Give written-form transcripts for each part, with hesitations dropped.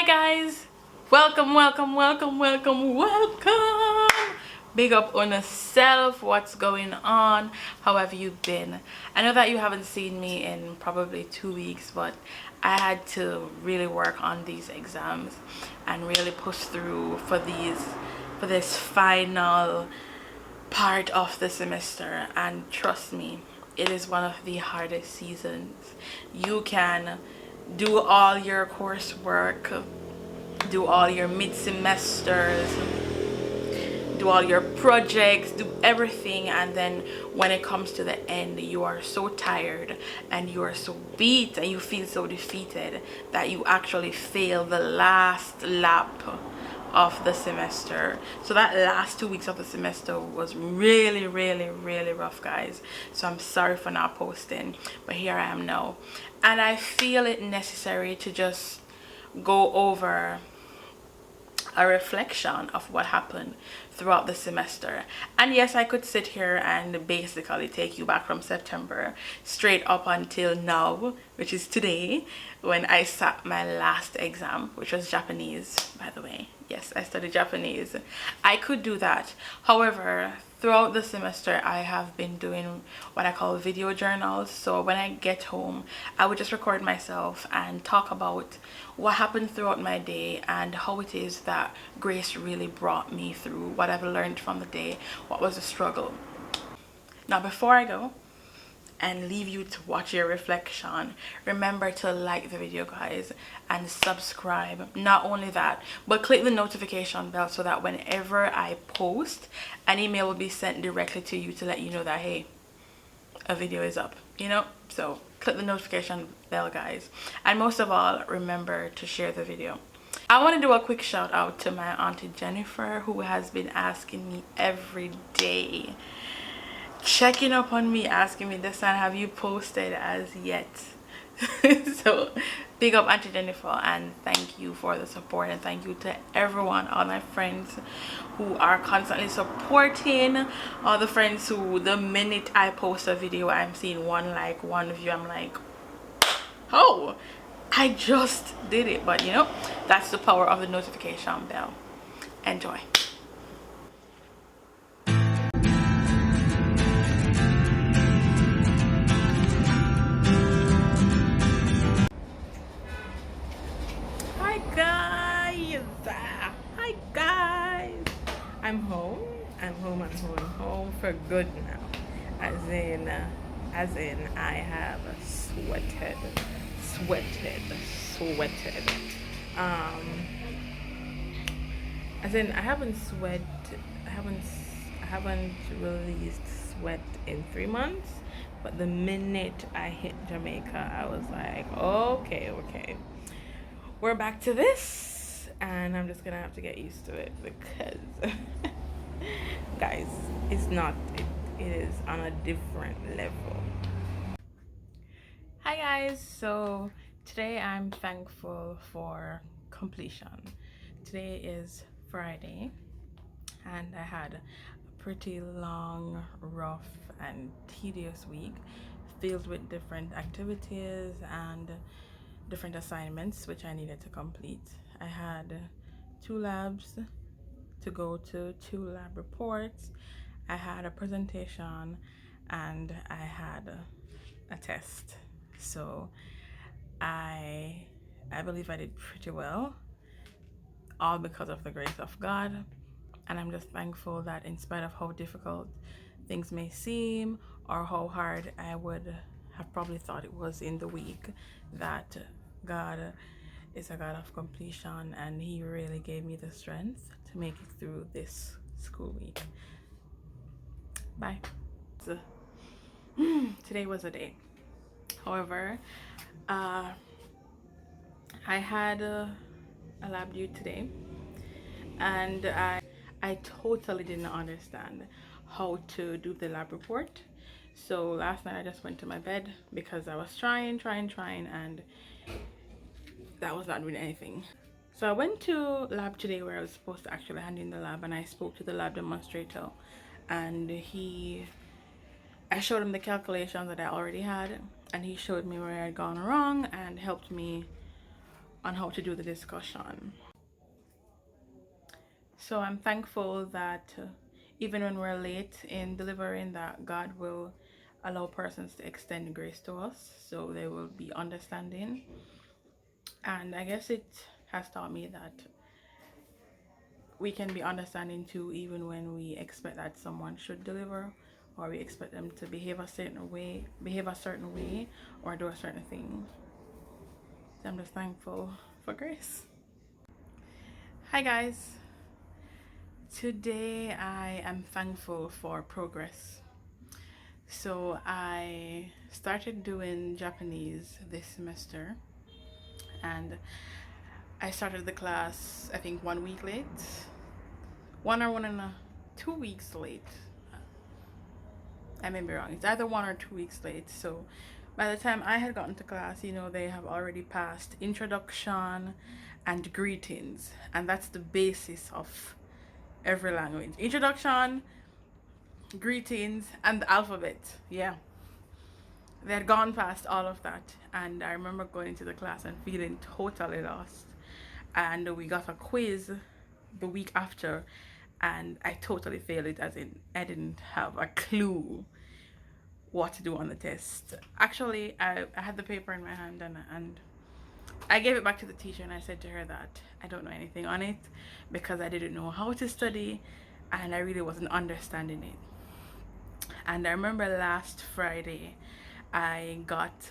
Hi guys, welcome. Big up on yourself. What's going on? How have you been? I know that you haven't seen me in probably 2 weeks, but I had to really work on these exams and really push through for this final part of the semester. And trust me, it is one of the hardest seasons. You can do all your coursework, do all your mid-semesters, do all your projects, do everything, and then when it comes to the end, you are so tired and you are so beat and you feel so defeated that you actually fail the last lap of the semester. So that last 2 weeks of the semester was really rough, guys. So I'm sorry for not posting, but here I am now, and I feel it necessary to just go over a reflection of what happened throughout the semester. And yes, I could sit here and basically take you back from September straight up until now, which is today, when I sat my last exam, which was Japanese, by the way. Yes, I studied Japanese. I could do that. However, throughout the semester, I have been doing what I call video journals. So when I get home, I would just record myself and talk about what happened throughout my day and how it is that grace really brought me through, what I've learned from the day, what was the struggle. Now, before I go and leave you to watch your reflection, remember to like the video, guys, and subscribe. Not only that, but click the notification bell so that whenever I post, an email will be sent directly to you to let you know that, hey, a video is up, so click the notification bell, guys, and most of all, remember to share the video. I want to do a quick shout out to my auntie Jennifer, who has been asking me every day, checking up on me, asking me, Desanna, have you posted as yet? So big up Auntie Jennifer, and thank you for the support, and thank you to everyone, all my friends who are constantly supporting, all the friends who the minute I post a video I'm seeing one like, one view, I'm like, oh, I just did it. But that's the power of the notification bell. Enjoy. Hi guys, I'm home for good now, as in I have sweated as in I haven't released sweat in 3 months, but the minute I hit Jamaica, I was like, okay, we're back to this, and I'm just gonna have to get used to it, because guys, it is on a different level. Hi guys, so today I'm thankful for completion. Today is Friday, and I had a pretty long, rough and tedious week filled with different activities and different assignments which I needed to complete. I had 2 labs to go to, 2 lab reports, I had a presentation, and I had a test. So I believe I did pretty well, all because of the grace of God. And I'm just thankful that in spite of how difficult things may seem, or how hard I would have probably thought it was in the week, that God is a God of completion, and he really gave me the strength to make it through this school week. Bye. So, today was a day. However, I had a lab due today, and I totally didn't understand how to do the lab report. So last night I just went to my bed because I was trying, and that was not doing anything. So I went to lab today, where I was supposed to actually hand in the lab, and I spoke to the lab demonstrator, and I showed him the calculations that I already had, and he showed me where I had gone wrong and helped me on how to do the discussion. So I'm thankful that even when we're late in delivering, that God will allow persons to extend grace to us, so they will be understanding. And I guess it has taught me that we can be understanding too, even when we expect that someone should deliver, or we expect them to behave a certain way, or do a certain thing. So I'm just thankful for grace. Hi guys. Today I am thankful for progress. So I started doing Japanese this semester, and I started the class I think 1 week late. 2 weeks late. I may be wrong. It's either 1 or 2 weeks late. So by the time I had gotten to class, they have already passed introduction and greetings. And that's the basis of every language. Introduction, greetings, and the alphabet. Yeah. They had gone past all of that. And I remember going into the class and feeling totally lost. And we got a quiz the week after, and I totally failed it, as in I didn't have a clue what to do on the test. Actually, I had the paper in my hand, and I gave it back to the teacher, and I said to her that I don't know anything on it because I didn't know how to study and I really wasn't understanding it. And I remember last Friday I got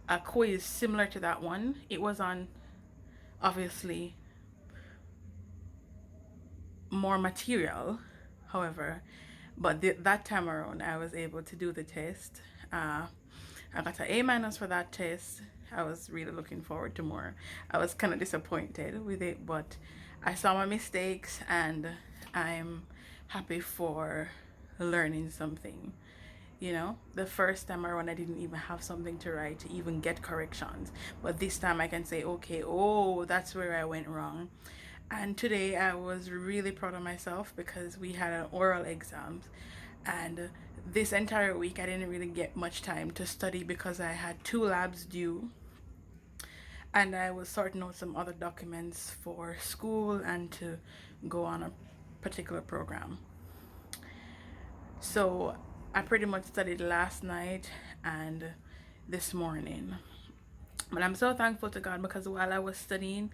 a quiz similar to that one. It was on, obviously, more material, however, but that time around I was able to do the test. I got an A- for that test. I was really looking forward to more. I was kind of disappointed with it, but I saw my mistakes and I'm happy for learning something. The first time around I didn't even have something to write to even get corrections, but this time I can say, okay, oh, that's where I went wrong. And today I was really proud of myself because we had an oral exams, and this entire week I didn't really get much time to study because I had 2 labs due, and I was sorting out some other documents for school and to go on a particular program. So I pretty much studied last night and this morning. But I'm so thankful to God because while I was studying,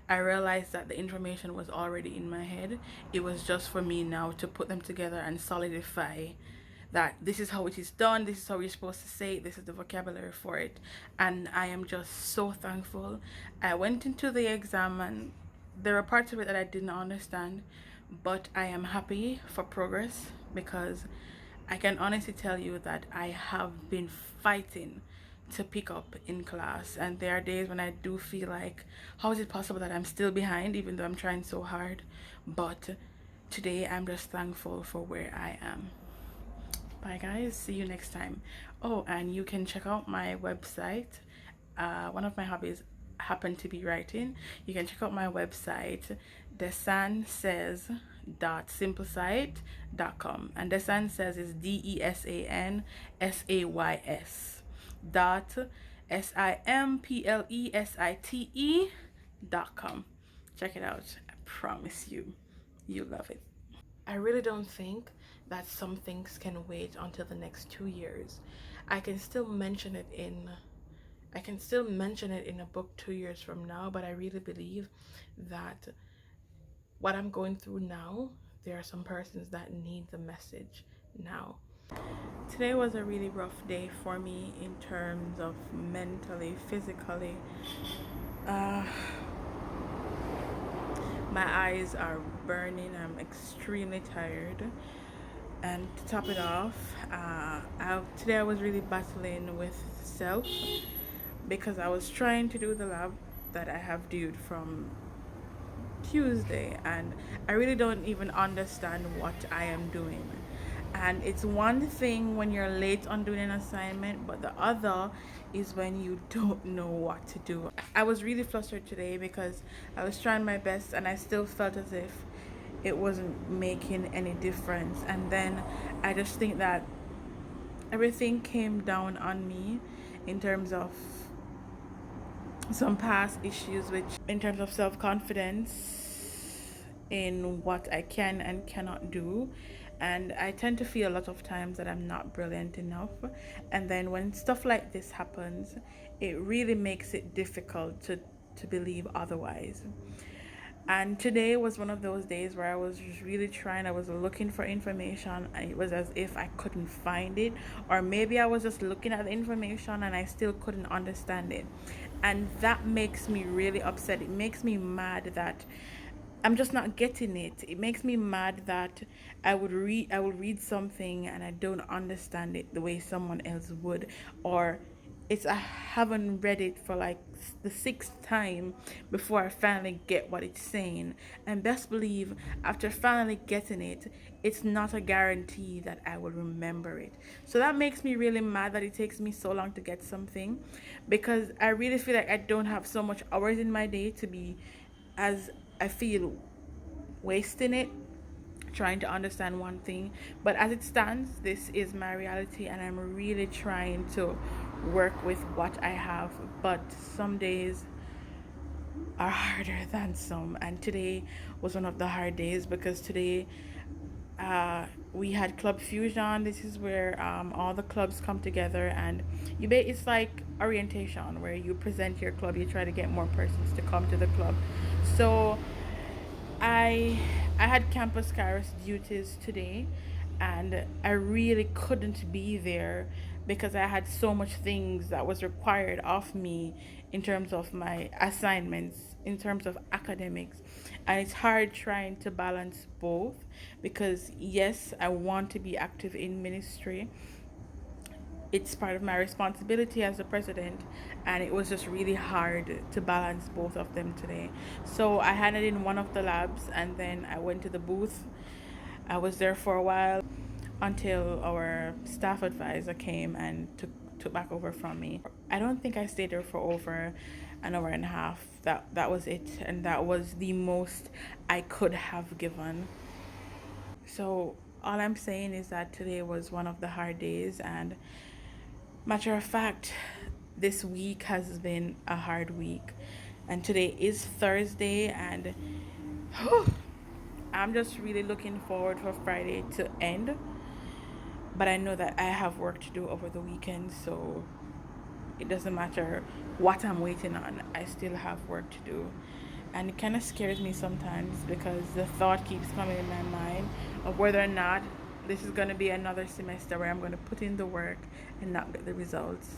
I realized that the information was already in my head. It was just for me now to put them together and solidify that this is how it is done, this is how you're supposed to say it, this is the vocabulary for it. And I am just so thankful. I went into the exam and there are parts of it that I didn't understand, but I am happy for progress because I can honestly tell you that I have been fighting to pick up in class, and there are days when I do feel like, how is it possible that I'm still behind even though I'm trying so hard? But today I'm just thankful for where I am. Bye guys, see you next time. Oh, and you can check out my website. One of my hobbies happen to be writing. You can check out my website, desansays.simplesite.com, and Desan says is DESANSAYS dot SIMPLESITE.com. Check it out. I promise you love it. I really don't think that some things can wait until the next 2 years. I can still mention it in a book 2 years from now, but I really believe that what I'm going through now, there are some persons that need the message now. Today was a really rough day for me in terms of mentally, physically. My eyes are burning. I'm extremely tired. And to top it off, today I was really battling with self because I was trying to do the lab that I have due from Tuesday, and I really don't even understand what I am doing. And it's one thing when you're late on doing an assignment, but the other is when you don't know what to do. I was really flustered today because I was trying my best and I still felt as if it wasn't making any difference. And then I just think that everything came down on me in terms of some past issues, which in terms of self-confidence in what I can and cannot do. And I tend to feel a lot of times that I'm not brilliant enough. And then when stuff like this happens, it really makes it difficult to believe otherwise. And today was one of those days where I was just really trying. I was looking for information, and it was as if I couldn't find it. Or maybe I was just looking at the information and I still couldn't understand it. And that makes me really upset. It makes me mad that I'm just not getting it. It makes me mad that I will read something and I don't understand it the way someone else would, or it's I haven't read it for like the sixth time before I finally get what it's saying. And best believe, after finally getting it, it's not a guarantee that I will remember it. So that makes me really mad that it takes me so long to get something, because I really feel like I don't have so much hours in my day to be, as I feel, wasting it trying to understand one thing. But as it stands, this is my reality, and I'm really trying to work with what I have. But some days are harder than some, and today was one of the hard days, because today we had Club Fusion. This is where all the clubs come together, and it's like orientation where you present your club, you try to get more persons to come to the club. So I I had campus Kairos duties today, and I really couldn't be there because I had so much things that was required of me in terms of my assignments, in terms of academics. And it's hard trying to balance both, because yes, I want to be active in ministry. It's part of my responsibility as the president, and it was just really hard to balance both of them today. So I handed in one of the labs, and then I went to the booth. I was there for a while until our staff advisor came and took back over from me. I don't think I stayed there for over an hour and a half. That was it, and that was the most I could have given. So all I'm saying is that today was one of the hard days, and matter of fact, this week has been a hard week. And today is Thursday, and I'm just really looking forward for Friday to end. But I know that I have work to do over the weekend, so it doesn't matter what I'm waiting on, I still have work to do. And it kind of scares me sometimes, because the thought keeps coming in my mind of whether or not this is going to be another semester where I'm going to put in the work and not get the results.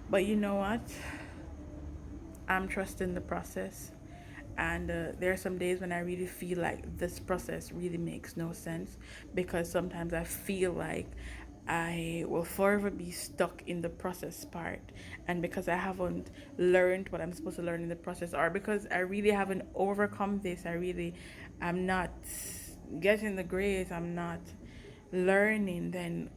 But you know what? I'm trusting the process. And there are some days when I really feel like this process really makes no sense, because sometimes I feel like I will forever be stuck in the process part. And because I haven't learned what I'm supposed to learn in the process, or because I really haven't overcome this, I'm not getting the grades, I'm not learning, then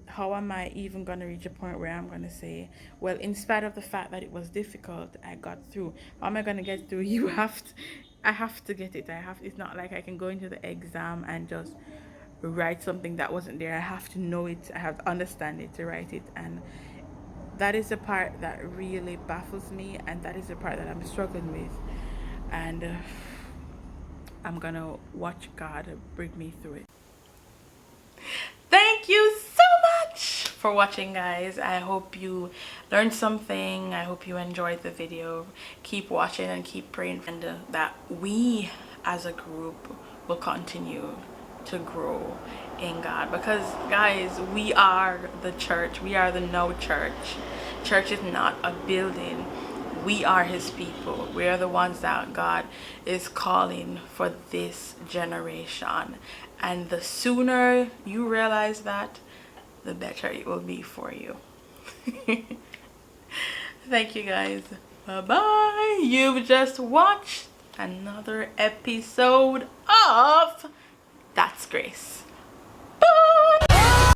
how am I even going to reach a point where I'm going to say, well, in spite of the fact that it was difficult, I got through? How am I going to get through? I have to get it. It's not like I can go into the exam and just write something that wasn't there. I have to know it. I have to understand it to write it. And that is the part that really baffles me. And that is the part that I'm struggling with. And I'm going to watch God bring me through it. Thank you so much for watching, guys. I hope you learned something. I hope you enjoyed the video. Keep watching and keep praying, and that we as a group will continue to grow in God, because guys, we are the church. We are the No Church. Church is not a building. We are his people. We are the ones that God is calling for this generation. And the sooner you realize that, the better it will be for you. Thank you, guys. Bye-bye. You've just watched another episode of That's Grace.